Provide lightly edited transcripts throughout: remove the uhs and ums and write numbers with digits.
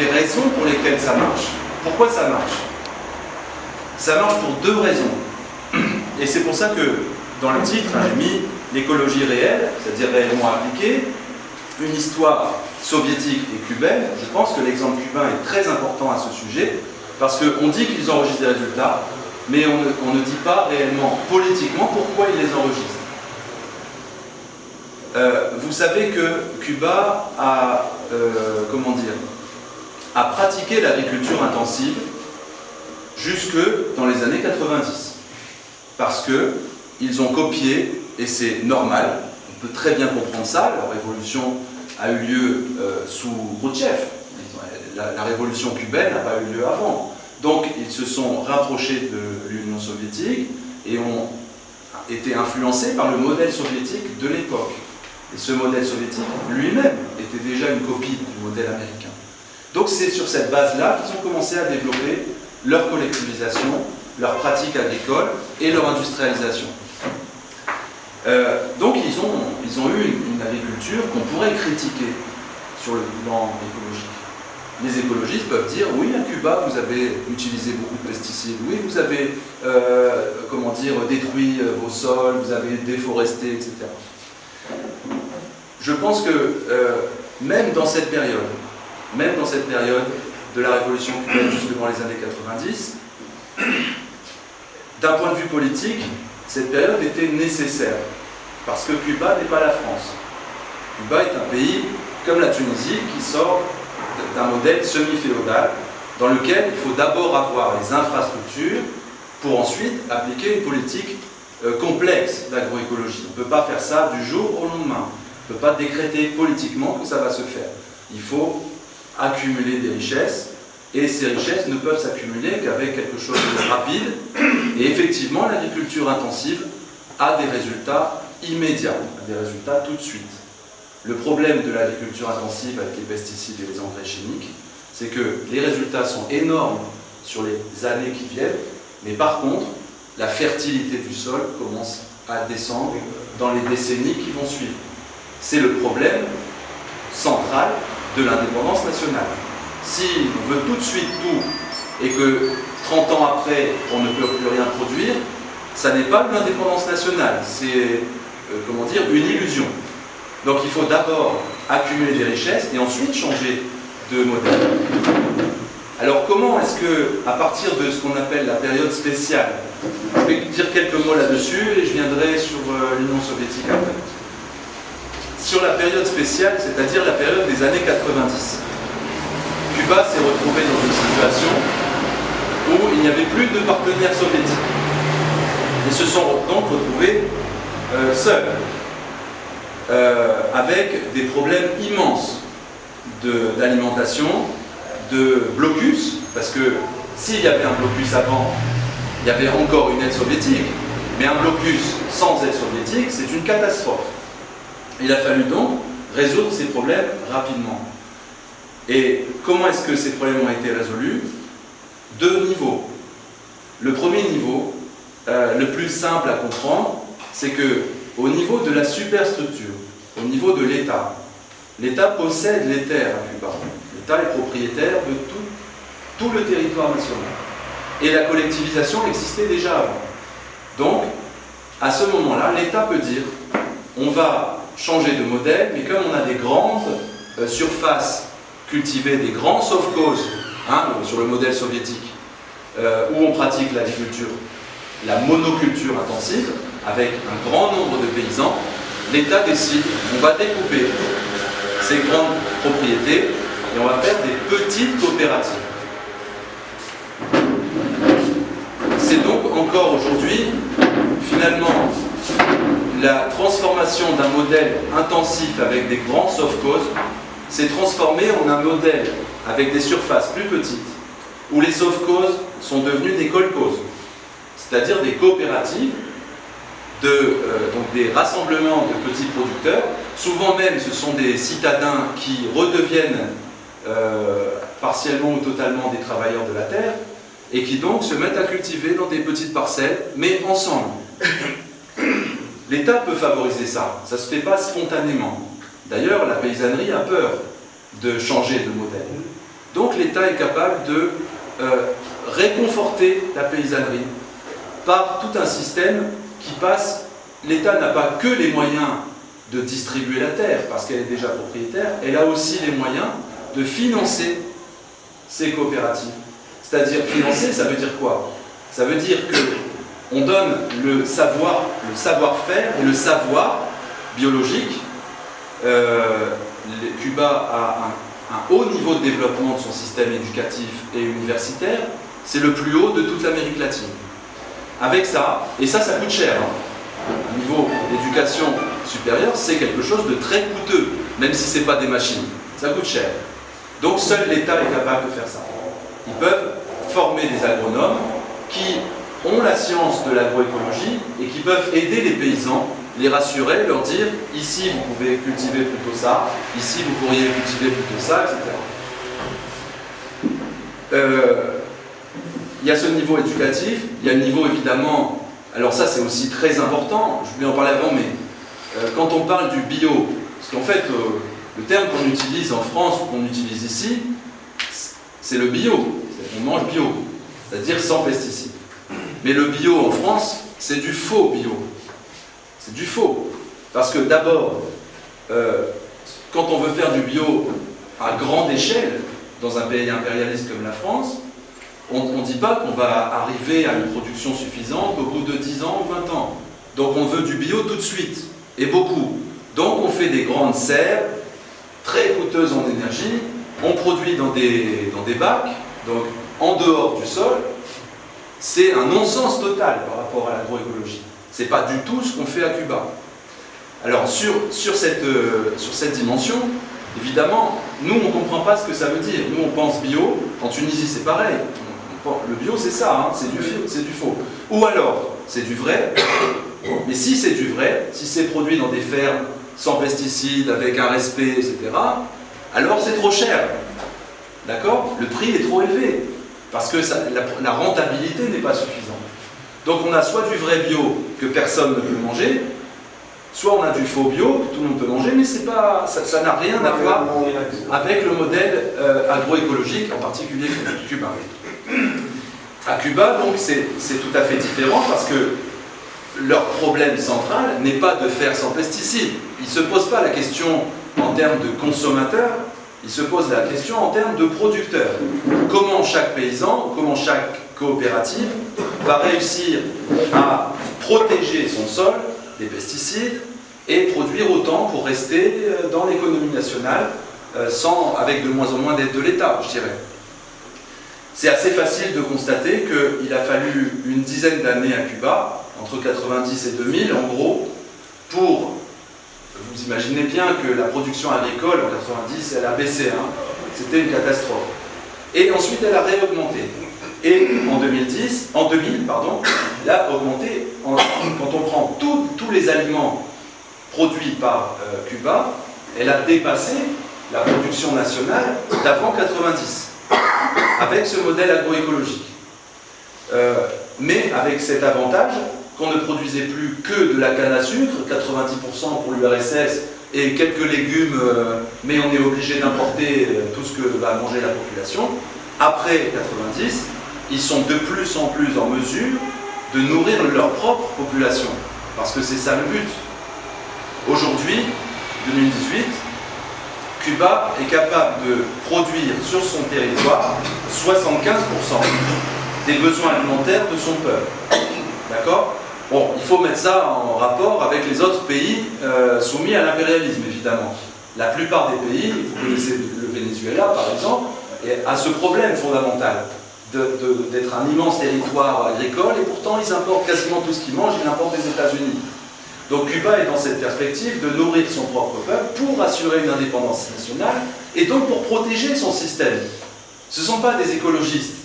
des raisons pour lesquelles ça marche. Pourquoi ça marche? Ça marche pour deux raisons. Et c'est pour ça que dans le titre, j'ai mis l'écologie réelle, c'est-à-dire réellement appliquée, une histoire soviétique et cubaine. Je pense que l'exemple cubain est très important à ce sujet, parce qu'on dit qu'ils enregistrent des résultats, mais on ne dit pas réellement politiquement pourquoi ils les enregistrent. Vous savez que Cuba a, a pratiqué l'agriculture intensive jusque dans les années 90. Parce qu'ils ont copié, et c'est normal, on peut très bien comprendre ça, leur révolution a eu lieu sous Khrouchtchev. La révolution cubaine n'a pas eu lieu avant. Donc ils se sont rapprochés de l'Union soviétique et ont été influencés par le modèle soviétique de l'époque. Et ce modèle soviétique lui-même était déjà une copie du modèle américain. Donc c'est sur cette base-là qu'ils ont commencé à développer leur collectivisation, leur pratique agricole et leur industrialisation. Donc ils ont eu une agriculture qu'on pourrait critiquer sur le plan écologique. Les écologistes peuvent dire, oui, à Cuba, vous avez utilisé beaucoup de pesticides, oui, vous avez détruit vos sols, vous avez déforesté, etc. Je pense que même dans cette période de la révolution cubaine jusque dans les années 90, d'un point de vue politique, cette période était nécessaire, parce que Cuba n'est pas la France. Cuba est un pays, comme la Tunisie, qui sort d'un modèle semi-féodal, dans lequel il faut d'abord avoir les infrastructures, pour ensuite appliquer une politique complexe d'agroécologie. On ne peut pas faire ça du jour au lendemain. On ne peut pas décréter politiquement que ça va se faire. Il faut accumuler des richesses, et ces richesses ne peuvent s'accumuler qu'avec quelque chose de rapide. Et effectivement, l'agriculture intensive a des résultats immédiats, des résultats tout de suite. Le problème de l'agriculture intensive avec les pesticides et les engrais chimiques, c'est que les résultats sont énormes sur les années qui viennent, mais par contre, la fertilité du sol commence à descendre dans les décennies qui vont suivre. C'est le problème central de l'indépendance nationale. Si on veut tout de suite tout, et que 30 ans après, on ne peut plus rien produire, ça n'est pas une indépendance nationale, c'est une illusion. Donc il faut d'abord accumuler des richesses et ensuite changer de modèle. Alors comment est-ce que, à partir de ce qu'on appelle la période spéciale, je vais dire quelques mots là-dessus et je viendrai sur l'Union soviétique après. Sur la période spéciale, c'est-à-dire la période des années 90. Cuba s'est retrouvé dans une situation où il n'y avait plus de partenaires soviétiques. Ils se sont donc retrouvés seuls, avec des problèmes immenses d'alimentation, de blocus, parce que s'il y avait un blocus avant, il y avait encore une aide soviétique, mais un blocus sans aide soviétique, c'est une catastrophe. Il a fallu donc résoudre ces problèmes rapidement. Et comment est-ce que ces problèmes ont été résolus? Deux niveaux. Le premier niveau, le plus simple à comprendre, c'est que au niveau de la superstructure, au niveau de l'État, l'État possède les terres à Cuba. L'État est propriétaire de tout le territoire national. Et la collectivisation existait déjà avant. Donc, à ce moment-là, l'État peut dire, on va changer de modèle, mais comme on a des grandes surfaces cultivées, des grands sovkhozes, sur le modèle soviétique, où on pratique l'agriculture, la monoculture intensive, avec un grand nombre de paysans, l'État décide, on va découper ces grandes propriétés et on va faire des petites coopératives. C'est donc encore aujourd'hui, finalement, la transformation d'un modèle intensif avec des grands sovkhozes s'est transformée en un modèle avec des surfaces plus petites, où les sovkhozes sont devenus des kolkhozes, c'est-à-dire des coopératives, donc des rassemblements de petits producteurs. Souvent même, ce sont des citadins qui redeviennent partiellement ou totalement des travailleurs de la terre, et qui donc se mettent à cultiver dans des petites parcelles, mais ensemble. L'État peut favoriser ça, ça ne se fait pas spontanément. D'ailleurs, la paysannerie a peur de changer de modèle. Donc l'État est capable de réconforter la paysannerie par tout un système qui passe. L'État n'a pas que les moyens de distribuer la terre, parce qu'elle est déjà propriétaire, elle a aussi les moyens de financer ces coopératives. C'est-à-dire, financer, ça veut dire quoi? Ça veut dire qu'on donne le savoir-faire et le savoir biologique. Cuba a un haut niveau de développement de son système éducatif et universitaire, c'est le plus haut de toute l'Amérique latine. Avec ça, et ça coûte cher, hein. Au niveau d'éducation supérieure, c'est quelque chose de très coûteux, même si ce n'est pas des machines, ça coûte cher. Donc seul l'État est capable de faire ça. Ils peuvent former des agronomes qui ont la science de l'agroécologie et qui peuvent aider les paysans, les rassurer, leur dire ici vous pouvez cultiver plutôt ça, ici vous pourriez cultiver plutôt ça, etc. Il y a ce niveau éducatif, il y a le niveau évidemment, alors ça c'est aussi très important, je voulais en parler avant, mais quand on parle du bio, parce qu'en fait le terme qu'on utilise en France ou qu'on utilise ici, c'est le bio, on mange bio, c'est-à-dire sans pesticides. Mais le bio en France, c'est du faux bio. C'est du faux. Parce que d'abord, quand on veut faire du bio à grande échelle, dans un pays impérialiste comme la France, on ne dit pas qu'on va arriver à une production suffisante au bout de 10 ans ou 20 ans. Donc on veut du bio tout de suite, et beaucoup. Donc on fait des grandes serres, très coûteuses en énergie, on produit dans des bacs, donc en dehors du sol. C'est un non-sens total par rapport à l'agroécologie. Ce n'est pas du tout ce qu'on fait à Cuba. Alors sur cette dimension, évidemment, nous on ne comprend pas ce que ça veut dire. Nous on pense bio, en Tunisie c'est pareil. Le bio c'est ça, hein, c'est du faux. Ou alors, c'est du vrai, mais si c'est du vrai, si c'est produit dans des fermes sans pesticides, avec un respect, etc., alors c'est trop cher. D'accord? Le prix est trop élevé. Parce que la rentabilité n'est pas suffisante. Donc on a soit du vrai bio que personne ne peut manger, soit on a du faux bio que tout le monde peut manger, mais ça n'a rien à voir avec le modèle agroécologique, en particulier cubain. À Cuba, donc, c'est tout à fait différent parce que leur problème central n'est pas de faire sans pesticides. Ils ne se posent pas la question en termes de consommateurs, il se pose la question en termes de producteurs. Comment chaque paysan, comment chaque coopérative va réussir à protéger son sol des pesticides et produire autant pour rester dans l'économie nationale avec de moins en moins d'aide de l'État, je dirais. C'est assez facile de constater qu'il a fallu une dizaine d'années à Cuba, entre 90 et 2000 en gros, pour... Vous imaginez bien que la production agricole en 90, elle a baissé, hein. C'était une catastrophe. Et ensuite, elle a réaugmenté. Et en 2000, elle a augmenté. Quand on prend tous les aliments produits par Cuba, elle a dépassé la production nationale d'avant 90, avec ce modèle agroécologique. Mais avec cet avantage qu'on ne produisait plus que de la canne à sucre, 90% pour l'URSS et quelques légumes, mais on est obligé d'importer tout ce que va manger la population. Après 90, ils sont de plus en plus en mesure de nourrir leur propre population, parce que c'est ça le but. Aujourd'hui, 2018, Cuba est capable de produire sur son territoire 75% des besoins alimentaires de son peuple. D'accord ? Bon, il faut mettre ça en rapport avec les autres pays soumis à l'impérialisme, évidemment. La plupart des pays, vous connaissez le Venezuela par exemple, a ce problème fondamental d'être un immense territoire agricole, et pourtant ils importent quasiment tout ce qu'ils mangent, ils l'importent des États-Unis. Donc Cuba est dans cette perspective de nourrir son propre peuple pour assurer une indépendance nationale et donc pour protéger son système. Ce ne sont pas des écologistes,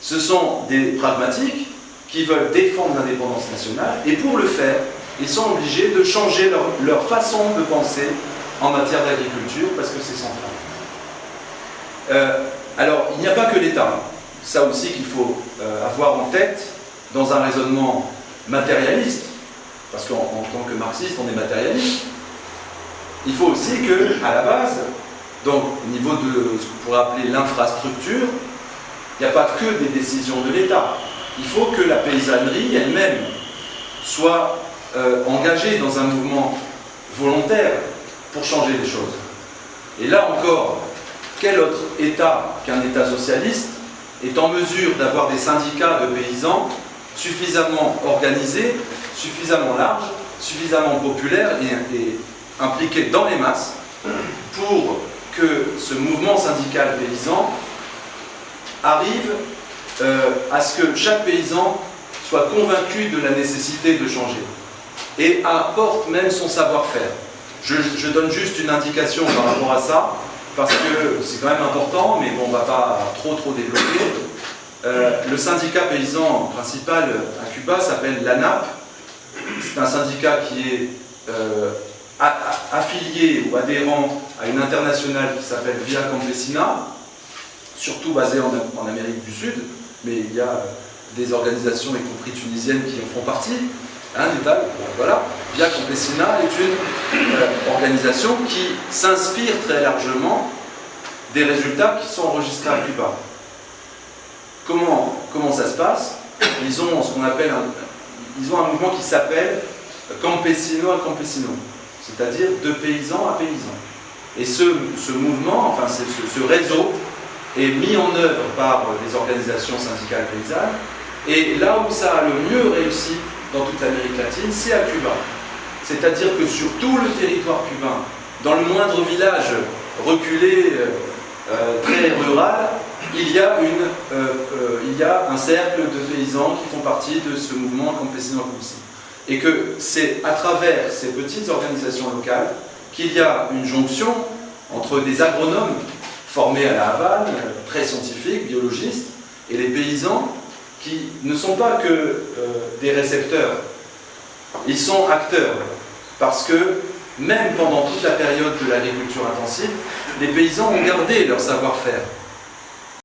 ce sont des pragmatiques qui veulent défendre l'indépendance nationale, et pour le faire, ils sont obligés de changer leur façon de penser en matière d'agriculture, parce que c'est central. Alors, il n'y a pas que l'État, ça aussi qu'il faut avoir en tête dans un raisonnement matérialiste, parce qu'en tant que marxiste, on est matérialiste. Il faut aussi que, à la base, Donc, au niveau de ce qu'on pourrait appeler l'infrastructure, il n'y a pas que des décisions de l'État. Il faut que la paysannerie elle-même soit engagée dans un mouvement volontaire pour changer les choses. Et là encore, quel autre État qu'un État socialiste est en mesure d'avoir des syndicats de paysans suffisamment organisés, suffisamment larges, suffisamment populaires et impliqués dans les masses pour que ce mouvement syndical paysan arrive à ce que chaque paysan soit convaincu de la nécessité de changer et apporte même son savoir-faire. Je donne juste une indication par rapport à ça, parce que c'est quand même important, mais bon, on ne va pas trop développer. Le syndicat paysan principal à Cuba s'appelle l'ANAP. C'est un syndicat qui est affilié ou adhérent à une internationale qui s'appelle Via Campesina, surtout basée en Amérique du Sud, mais il y a des organisations, y compris tunisiennes, qui en font partie. Voilà. Via Campesina est une organisation qui s'inspire très largement des résultats qui sont enregistrés à Cuba. Comment ça se passe? Ils ont ce qu'on appelle ils ont un mouvement qui s'appelle campesino à campesino, c'est-à-dire de paysan à paysan. Et ce mouvement, enfin ce réseau, est mis en œuvre par des organisations syndicales paysannes. Et là où ça a le mieux réussi dans toute l'Amérique latine, c'est à Cuba. C'est-à-dire que sur tout le territoire cubain, dans le moindre village reculé, très rural, il y a un cercle de paysans qui font partie de ce mouvement campesino campesino. Et que c'est à travers ces petites organisations locales qu'il y a une jonction entre des agronomes formés à la Havane, très scientifiques, biologistes, et les paysans qui ne sont pas que des récepteurs, ils sont acteurs. Parce que même pendant toute la période de l'agriculture intensive, les paysans ont gardé leur savoir-faire.